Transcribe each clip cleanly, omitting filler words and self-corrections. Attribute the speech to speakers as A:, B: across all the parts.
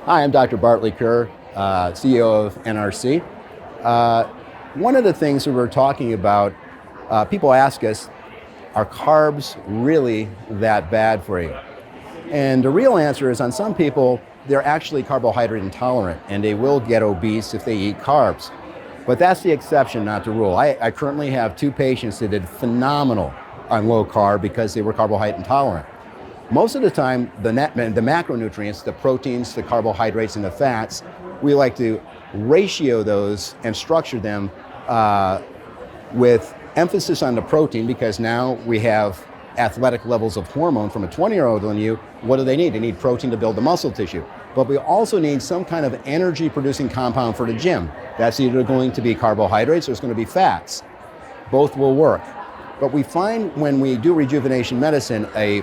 A: Hi, I'm Dr. Bartley Kerr, CEO of NRC. One of the things that we're talking about, people ask us, are carbs really that bad for you? And the real answer is on some people, they're actually carbohydrate intolerant and they will get obese if they eat carbs. But that's the exception, not the rule. I currently have 2 patients that did phenomenal on low carb because they were carbohydrate intolerant. Most of the time, the macronutrients, the proteins, the carbohydrates, and the fats, we like to ratio those and structure them with emphasis on the protein, because now we have athletic levels of hormone from a 20-year-old in you. What do they need? They need protein to build the muscle tissue. But we also need some kind of energy-producing compound for the gym. That's either going to be carbohydrates or it's going to be fats. Both will work. But we find when we do rejuvenation medicine, a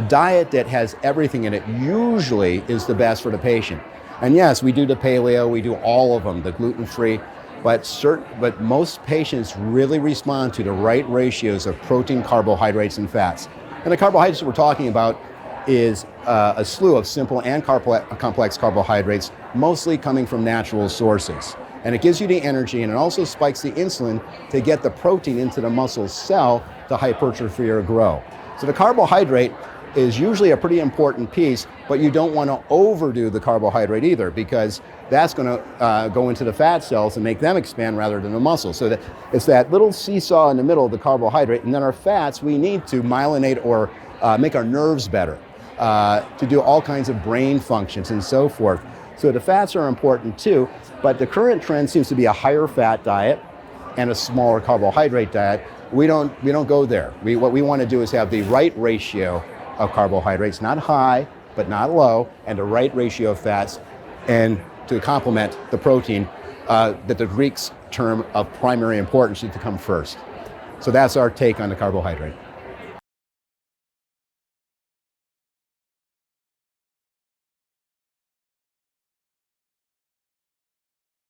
A: diet that has everything in it usually is the best for the patient. And yes, we do the paleo, we do all of them, the gluten-free, but most patients really respond to the right ratios of protein, carbohydrates, and fats. And the carbohydrates we're talking about is a slew of simple and complex carbohydrates, mostly coming from natural sources. And it gives you the energy, and it also spikes the insulin to get the protein into the muscle cell to hypertrophy or grow. So the carbohydrate is usually a pretty important piece, but you don't want to overdo the carbohydrate either, because that's going to go into the fat cells and make them expand rather than the muscle. So that it's that little seesaw in the middle of the carbohydrate, and then our fats we need to myelinate or make our nerves better, to do all kinds of brain functions and so forth. So the fats are important too, but the current trend seems to be a higher fat diet and a smaller carbohydrate diet. We don't go there. What we want to do is have the right ratio of carbohydrates, not high, but not low, and the right ratio of fats, and to complement the protein that the Greeks term of primary importance to come first. So that's our take on the carbohydrate.